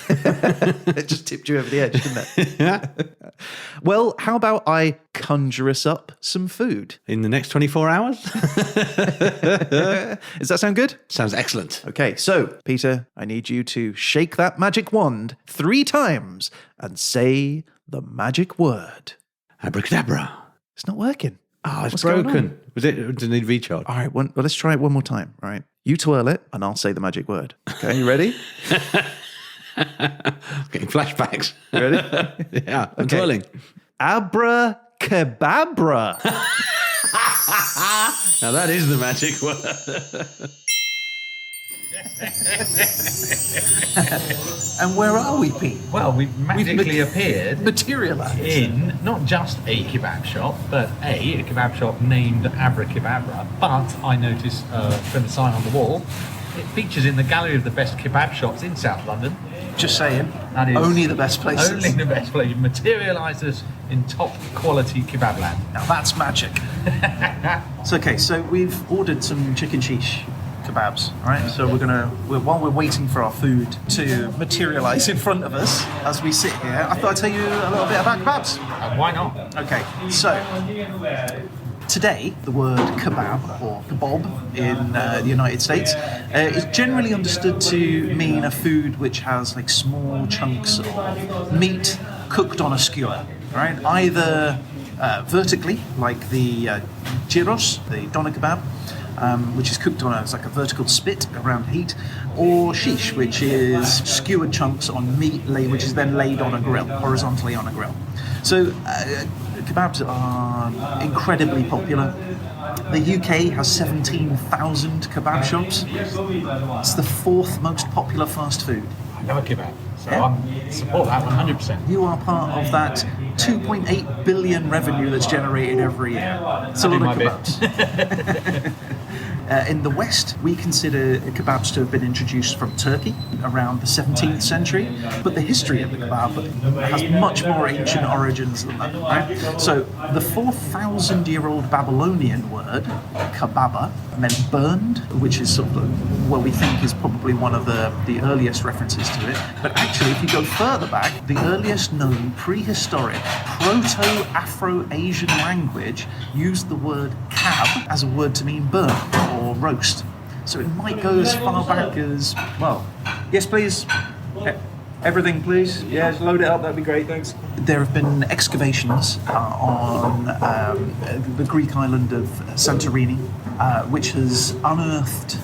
It just tipped you over the edge, didn't it? Well, how about I conjure us up some food? In the next 24 hours? Does that sound good? Sounds excellent. Okay, so, Peter, I need you to shake that magic wand 3 times and say the magic word. Abracadabra. It's not working. Oh, it's What's going broken. on? Was it? Did it need recharge? All right, well, let's try it one more time. All right. You twirl it, and I'll say the magic word. Okay, you ready? Getting flashbacks. You ready? Yeah, I'm Okay. twirling. Abra-kebab-ra. Now that is the magic word. And where are we, Pete? Well, we've magically appeared Materialised. in not just a kebab shop, but a kebab shop named Abra-kebab-ra. But I noticed from the sign on the wall, it features in the gallery of the best kebab shops in South London. Just saying. That is only the best places. Only the best place. You've materialised us in top quality kebab land. Now that's magic. So, okay, so we've ordered some chicken sheesh kebabs, all right? So while we're waiting for our food to materialise in front of us as we sit here, I thought I'd tell you a little bit about kebabs. Why not? Okay, so today the word kebab or kebab in the United States is generally understood to mean a food which has like small chunks of meat cooked on a skewer, right? Either vertically, like the gyros, the doner kebab, which is cooked on it's like a vertical spit around heat, or shish, which is skewered chunks on meat, which is then laid on a grill, horizontally on a grill. So kebabs are incredibly popular. The UK has 17,000 kebab shops. It's the 4th most popular fast food. I love a kebab, so Yeah. I support that 100%. You are part of that 2.8 billion revenue that's generated every year. It's a lot do of my bit. kebabs. In the West, we consider kebabs to have been introduced from Turkey around the 17th century, but the history of the kebab has much more ancient origins than that. Right? So the 4,000-year-old Babylonian word, kababa, meant burned, which is sort of what we think is probably one of the earliest references to it. But actually, if you go further back, the earliest known prehistoric Proto-Afro-Asian language used the word kab as a word to mean burn or roast. So it might go as far back as, well, yes please, everything please, yes, load it up, that'd be great, thanks. There have been excavations on the Greek island of Santorini, which has unearthed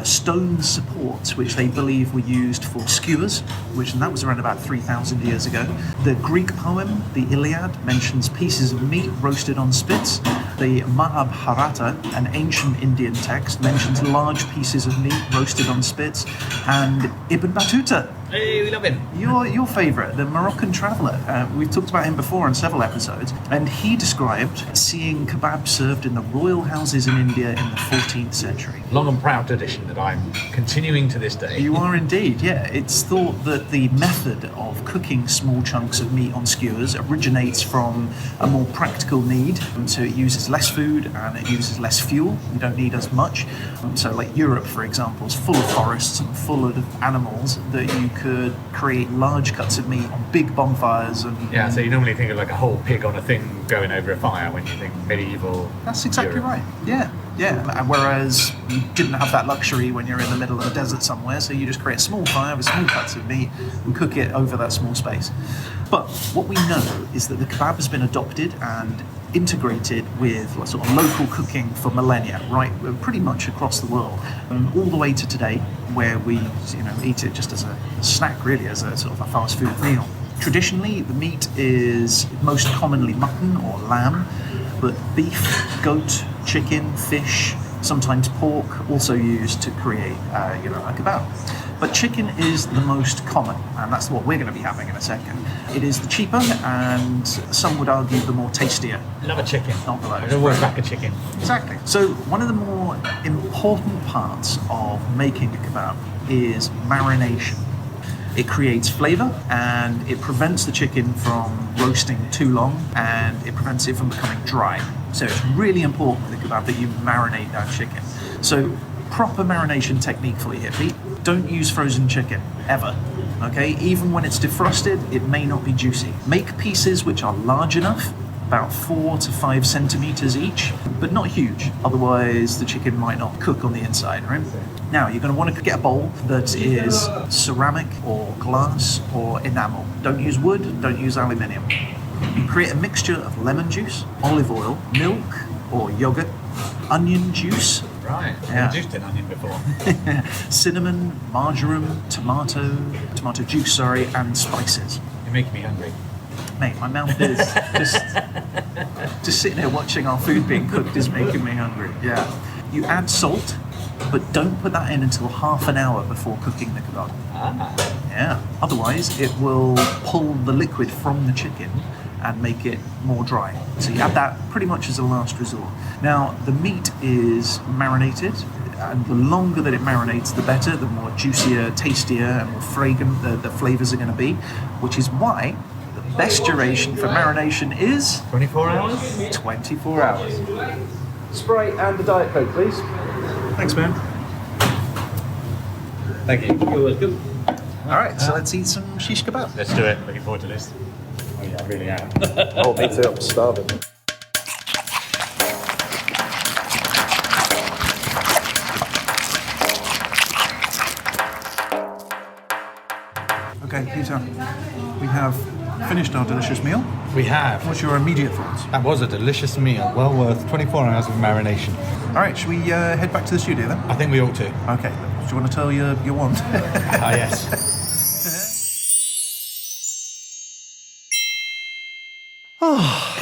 stone supports which they believe were used for skewers, and that was around about 3,000 years ago. The Greek poem, the Iliad, mentions pieces of meat roasted on spits. The Mahabharata, an ancient Indian text, mentions large pieces of meat roasted on spits. And Ibn Battuta, Hey, we love him. your favourite, the Moroccan traveller. We've talked about him before in several episodes, and he described seeing kebab served in the royal houses in India in the 14th century. Long and proud tradition that I'm continuing to this day. You are indeed, yeah. It's thought that the method of cooking small chunks of meat on skewers originates from a more practical need. So it uses less food and it uses less fuel. You don't need as much. So like Europe, for example, is full of forests and full of animals that you could create large cuts of meat on big bonfires. And Yeah, so you normally think of like a whole pig on a thing going over a fire when you think medieval. That's exactly Europe. right. Yeah. And whereas you didn't have that luxury when you're in the middle of a desert somewhere, so you just create a small fire with small cuts of meat and cook it over that small space. But what we know is that the kebab has been adopted and integrated with sort of local cooking for millennia, right? Pretty much across the world, all the way to today, where we eat it just as a snack, really, as a sort of a fast food meal. Traditionally, the meat is most commonly mutton or lamb, but beef, goat, chicken, fish, sometimes pork, also used to create, a kebab. But chicken is the most common, and that's what we're going to be having in a second. It is the cheaper, and some would argue the more tastier. Love a chicken. Not below. I don't work back a chicken. Exactly. So one of the more important parts of making a kebab is marination. It creates flavour and it prevents the chicken from roasting too long, and it prevents it from becoming dry. So it's really important with a kebab that you marinate that chicken. So proper marination technique for you here, Pete. Don't use frozen chicken, ever. Okay? Even when it's defrosted, it may not be juicy. Make pieces which are large enough, about 4 to 5 centimeters each, but not huge. Otherwise, the chicken might not cook on the inside, right? Now, you're going to want to get a bowl that is ceramic or glass or enamel. Don't use wood, don't use aluminium. You create a mixture of lemon juice, olive oil, milk or yogurt, onion juice. Right, I've Yeah. juiced an onion before. Cinnamon, marjoram, tomato juice, and spices. You're making me hungry. Mate, my mouth is just sitting here watching our food being cooked is making me hungry. Yeah. You add salt, but don't put that in until half an hour before cooking the kebab. Yeah. Otherwise, it will pull the liquid from the chicken and make it more dry. So you add that pretty much as a last resort. Now, the meat is marinated, and the longer that it marinates, the better, the more juicier, tastier, and more fragrant the flavors are going to be, which is why the best duration for marination is 24 hours? 24 hours. Sprite and the Diet Coke, please. Thanks, man. Thank you. You're welcome. All right, so let's eat some shish kebab. Let's do it. Looking forward to this. Oh yeah, I really am. Oh, me too. I'm starving. Okay, Peter, we have finished our delicious meal. We have. What's your immediate thoughts? That was a delicious meal, well worth 24 hours of marination. All right, should we head back to the studio then? I think we ought to. Okay, do you want to tell your wand? Ah, yes.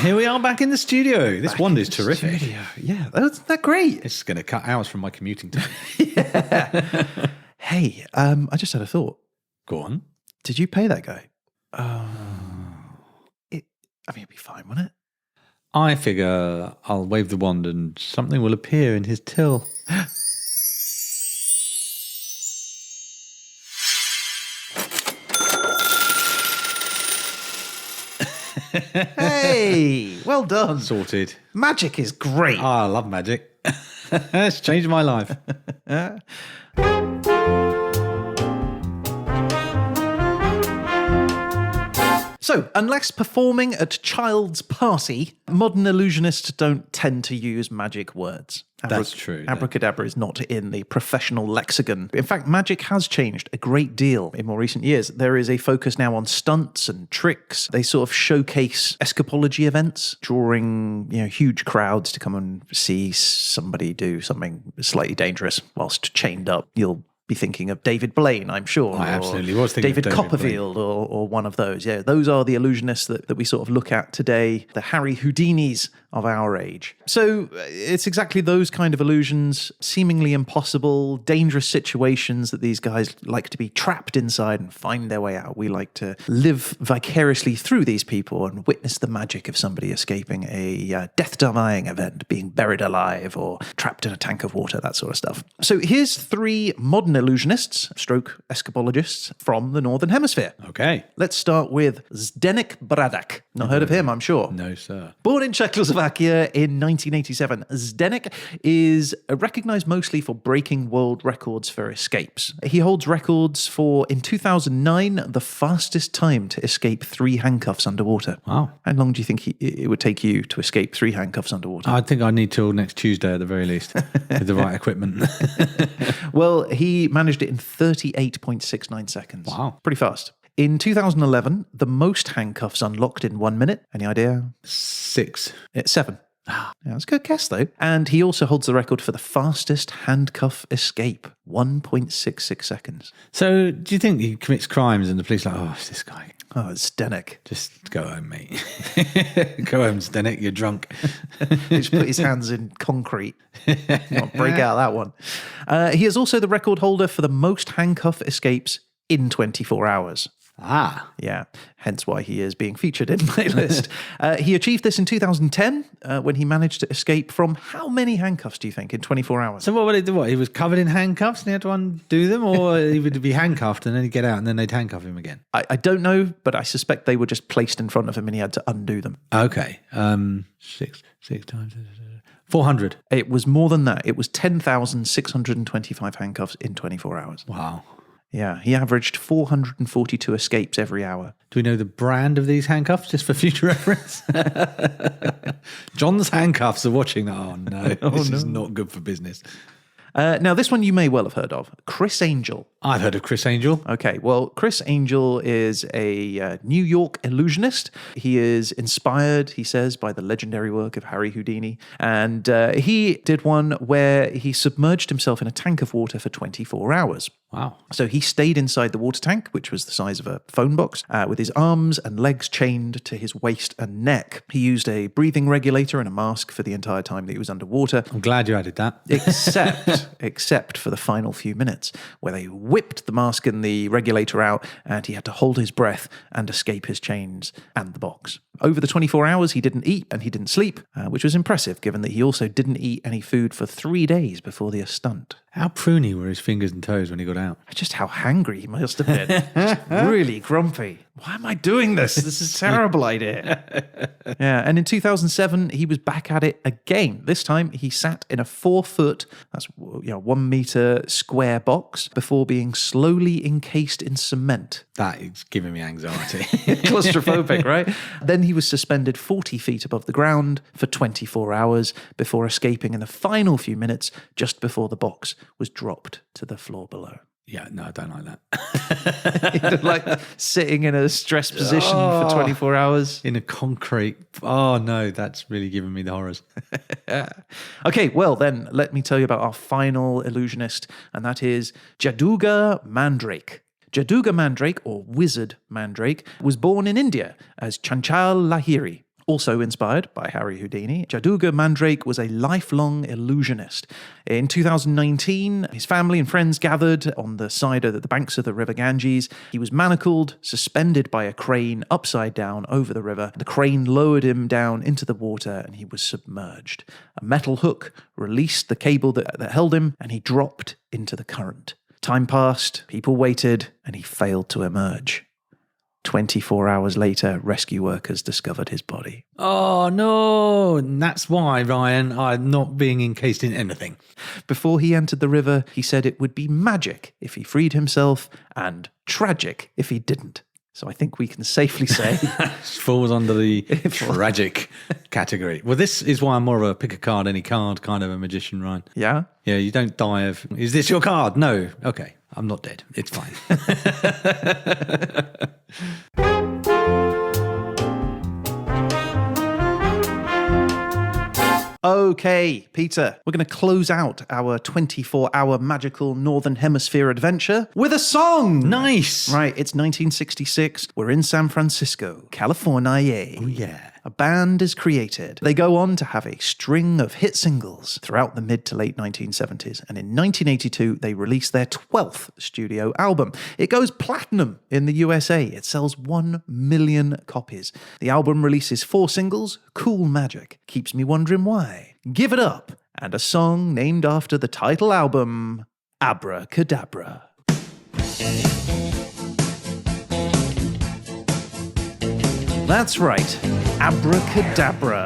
Here we are back in the studio. This wand is terrific. Yeah, that's that great. It's going to cut hours from my commuting time. Hey, I just had a thought. Go on. Did you pay that guy? It'd be fine, wouldn't it? I figure I'll wave the wand and something will appear in his till. Hey, well done. Sorted. Magic is great. Oh, I love magic. It's changed my life. So, unless performing at child's party, modern illusionists don't tend to use magic words. That's true. Abracadabra is not in the professional lexicon. In fact, magic has changed a great deal in more recent years. There is a focus now on stunts and tricks. They sort of showcase escapology events, drawing huge crowds to come and see somebody do something slightly dangerous whilst chained up. You'll be thinking of David Blaine, I'm sure. I absolutely was thinking David of David Copperfield or one of those. Yeah, those are the illusionists that we sort of look at today, the Harry Houdinis of our age. So it's exactly those kind of illusions, seemingly impossible, dangerous situations that these guys like to be trapped inside and find their way out. We like to live vicariously through these people and witness the magic of somebody escaping a death-defying event, being buried alive or trapped in a tank of water, that sort of stuff. So here's 3 modern illusionists, stroke escapologists from the Northern Hemisphere. Okay. Let's start with Zdeněk Bradak. Not heard of him, I'm sure. No, sir. Born in Czechoslovakia in 1987, Zdeněk is recognized mostly for breaking world records for escapes. He holds records for, in 2009, the fastest time to escape 3 handcuffs underwater. Wow. How long do you think it would take you to escape 3 handcuffs underwater? I think I need till next Tuesday at the very least, with the right equipment. Well, he managed it in 38.69 seconds. Wow. Pretty fast. In 2011, the most handcuffs unlocked in 1 minute. Any idea? 6. It's 7. Yeah, that's a good guess, though. And he also holds the record for the fastest handcuff escape, 1.66 seconds. So do you think he commits crimes and the police are like, oh, it's this guy? Oh, it's Zdenek. Just go home, mate. Go home, Zdenek. You're drunk. He just put his hands in concrete. Not break out that one. He is also the record holder for the most handcuff escapes in 24 hours. Ah. Yeah, hence why he is being featured in my list. He achieved this in 2010 when he managed to escape from how many handcuffs, do you think, in 24 hours? So what would he do? What, he was covered in handcuffs and he had to undo them? Or he would be handcuffed and then he'd get out and then they'd handcuff him again? I don't know, but I suspect they were just placed in front of him and he had to undo them. Okay. Six times... 400. It was more than that. It was 10,625 handcuffs in 24 hours. Wow. Yeah, he averaged 442 escapes every hour. Do we know the brand of these handcuffs, just for future reference? John's handcuffs are watching. Oh, no. This is not good for business. Now, this one you may well have heard of. Chris Angel. I've heard of Chris Angel. Okay, well, Chris Angel is a New York illusionist. He is inspired, he says, by the legendary work of Harry Houdini. And he did one where he submerged himself in a tank of water for 24 hours. Wow. So he stayed inside the water tank, which was the size of a phone box, with his arms and legs chained to his waist and neck. He used a breathing regulator and a mask for the entire time that he was underwater. I'm glad you added that. Except for the final few minutes, where they whipped the mask and the regulator out, and he had to hold his breath and escape his chains and the box. Over the 24 hours, he didn't eat and he didn't sleep, which was impressive, given that he also didn't eat any food for 3 days before the stunt. How pruny were his fingers and toes when he got out? Just how hangry he must have been. Just really grumpy. Why am I doing this? This is a terrible idea. Yeah, and in 2007, he was back at it again. This time, he sat in a 4-foot, that's 1 meter square box before being slowly encased in cement. That is giving me anxiety. Claustrophobic, right? Then he was suspended 40 feet above the ground for 24 hours before escaping in the final few minutes just before the box was dropped to the floor below. Yeah, no, I don't like that. Like sitting in a stress position for 24 hours. In a concrete... Oh, no, that's really giving me the horrors. Okay, well then, let me tell you about our final illusionist, and that is Jaduga Mandrake. Jaduga Mandrake, or Wizard Mandrake, was born in India as Chanchal Lahiri. Also inspired by Harry Houdini, Jaduga Mandrake was a lifelong illusionist. In 2019, his family and friends gathered on the side of the banks of the River Ganges. He was manacled, suspended by a crane upside down over the river. The crane lowered him down into the water and he was submerged. A metal hook released the cable that held him and he dropped into the current. Time passed, people waited, and he failed to emerge. 24 hours later, rescue workers discovered his body. Oh, no. And that's why, Ryan, I'm not being encased in anything. Before he entered the river, he said it would be magic if he freed himself and tragic if he didn't. So I think we can safely say... falls under the tragic category. Well, this is why I'm more of a pick a card, any card kind of a magician, Ryan. Yeah? Yeah, you don't die of, is this your card? No. Okay, I'm not dead. It's fine. Okay, Peter, we're going to close out our 24-hour magical Northern Hemisphere adventure with a song. Nice. Right, it's 1966. We're in San Francisco, California. Oh, yeah. A band is created. They go on to have a string of hit singles throughout the mid to late 1970s. And in 1982, they release their 12th studio album. It goes platinum in the USA. It sells 1 million copies. The album releases 4 singles, Cool Magic, Keeps Me Wondering Why, Give It Up, and a song named after the title album, Abra-Kebab-ra. That's right, Abra-Kebab-ra,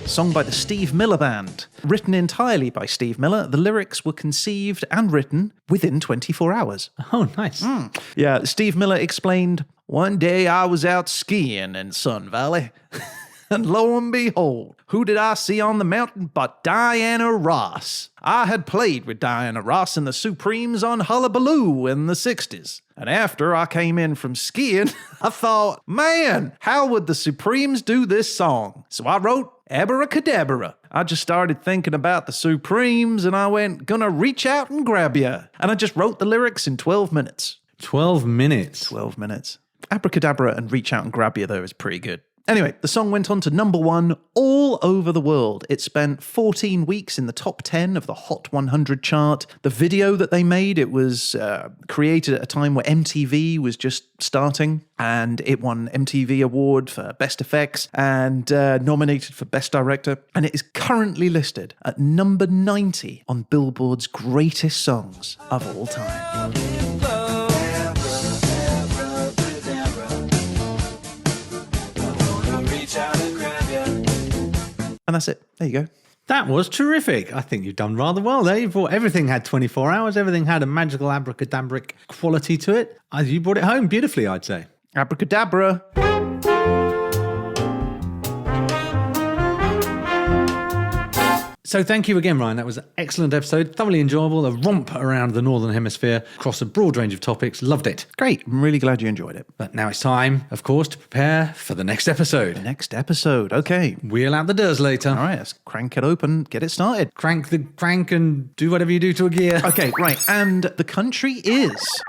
song by the Steve Miller Band. Written entirely by Steve Miller, the lyrics were conceived and written within 24 hours. Oh, nice. Yeah, Steve Miller explained, "One day I was out skiing in Sun Valley, and lo and behold, who did I see on the mountain but Diana Ross? I had played with Diana Ross and the Supremes on Hullabaloo in the 60s. And after I came in from skiing, I thought, man, how would the Supremes do this song? So I wrote Abracadabra. I just started thinking about the Supremes and I went, gonna reach out and grab ya. And I just wrote the lyrics in 12 minutes. 12 minutes. 12 minutes. Abracadabra and Reach Out and Grab You, though, is pretty good. Anyway, the song went on to number 1 all over the world. It spent 14 weeks in the top 10 of the Hot 100 chart. The video that they made, it was created at a time where MTV was just starting, and it won MTV Award for Best Effects and nominated for Best Director. And it is currently listed at number 90 on Billboard's Greatest Songs of All Time. And that's it. There you go. That was terrific. I think you've done rather well there. You brought everything had 24 hours. Everything had a magical abracadabric quality to it. You brought it home beautifully, I'd say. Abracadabra. So thank you again, Ryan. That was an excellent episode. Thoroughly enjoyable. A romp around the Northern Hemisphere across a broad range of topics. Loved it. Great. I'm really glad you enjoyed it. But now it's time, of course, to prepare for the next episode. Next episode. Okay. Wheel out the doors later. All right. Let's crank it open. Get it started. Crank the crank and do whatever you do to a gear. Okay. Right. And the country is...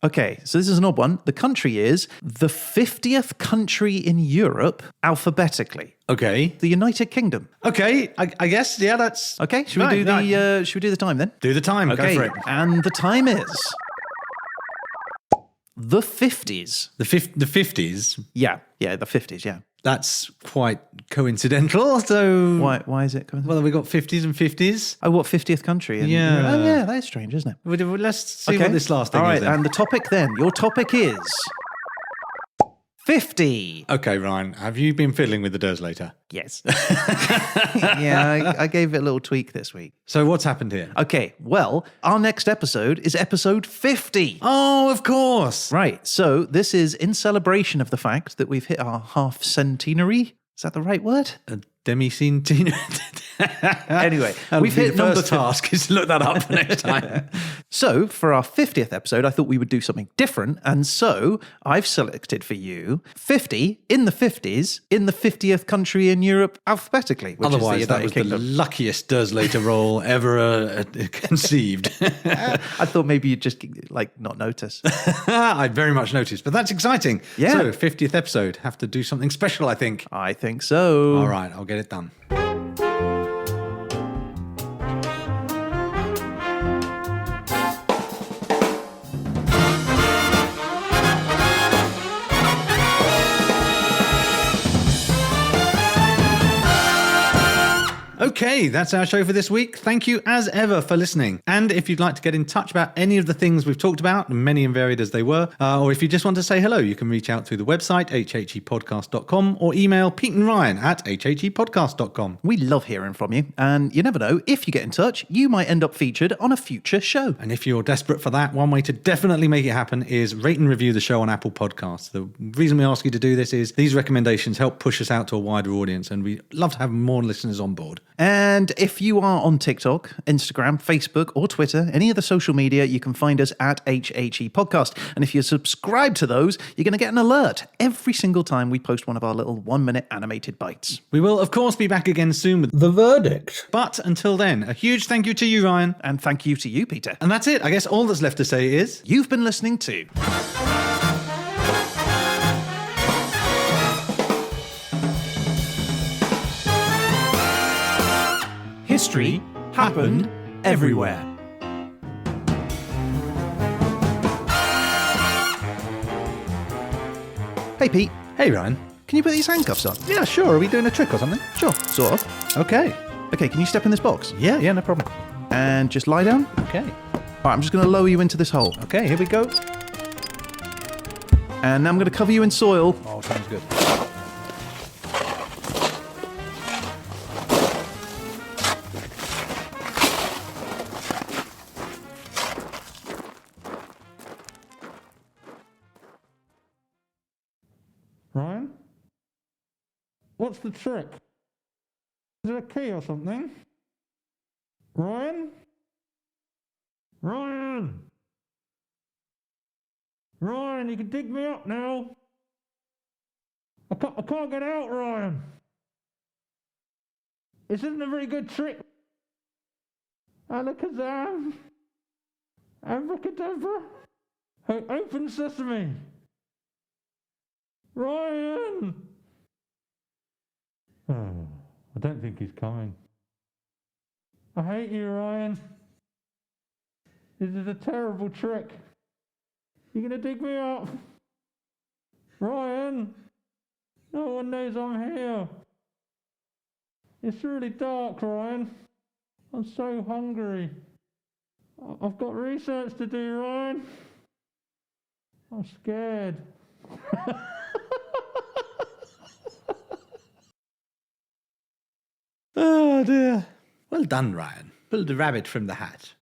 Okay, so this is an odd one. The country is the 50th country in Europe alphabetically. Okay. The United Kingdom. Okay, I guess, yeah, that's... Okay, should we do the time then? Do the time, Okay, go for it. and the time is... the 50s. The 50s? Yeah, the 50s, yeah. That's quite coincidental, so... Why is it coincidental? Well, we got 50s and 50s. Oh, what, 50th country? Yeah. Oh, yeah, that is strange, isn't it? Let's see what this last thing All right, is then. and the topic then. Your topic is... 50. Okay, Ryan, have you been fiddling with the Durslater? Yes. Yeah, I gave it a little tweak this week. So what's happened here? Okay, well, our next episode is episode 50. Oh, of course. Right, so this is in celebration of the fact that we've hit our half-centenary. Is that the right word? A demi-centenary. Anyway, we've hit the number first task is to look that up for next time. So, for our 50th episode, I thought we would do something different. And so, I've selected for you 50 in the 50s in the 50th country in Europe alphabetically, which Otherwise, is the that United was Kingdom. the luckiest Durslater role ever conceived. I thought maybe you'd just, not notice. I very much noticed, but that's exciting. Yeah. So, 50th episode, have to do something special, I think. I think so. All right, I'll get it done. Okay, that's our show for this week. Thank you as ever for listening. And if you'd like to get in touch about any of the things we've talked about, many and varied as they were, or if you just want to say hello, you can reach out through the website, hhepodcast.com, or email Pete and Ryan at hhepodcast.com. We love hearing from you. And you never know, if you get in touch, you might end up featured on a future show. And if you're desperate for that, one way to definitely make it happen is rate and review the show on Apple Podcasts. The reason we ask you to do this is these recommendations help push us out to a wider audience, and we love to have more listeners on board. And if you are on TikTok, Instagram, Facebook, or Twitter, any of the social media, you can find us at HHE Podcast. And if you subscribe to those, you're going to get an alert every single time we post one of our little 1-minute animated bites. We will, of course, be back again soon with The verdict. But until then, a huge thank you to you, Ryan. And thank you to you, Peter. And that's it. I guess all that's left to say is... You've been listening to... History happened everywhere. Hey, Pete, Hey, Ryan. can you put these handcuffs on? Yeah, sure. Are we doing a trick or something? Sure, sort of. Okay. Okay, can you step in this box? Yeah, no problem. And just lie down? Okay. All right, I'm just going to lower you into this hole. Okay, here we go. And now I'm going to cover you in soil. Oh, sounds good. Ryan? What's the trick? Is there a key or something? Ryan? Ryan! Ryan, you can dig me up now. I can't get out, Ryan. This isn't a very good trick. Alakazam. Abracadabra. Hey, open sesame! Ryan! Oh, I don't think he's coming. I hate you, Ryan. This is a terrible trick. You're gonna dig me up. Ryan! No one knows I'm here. It's really dark, Ryan. I'm so hungry. I've got research to do, Ryan. I'm scared. Oh dear. Well done, Ryan. Pulled a rabbit from the hat.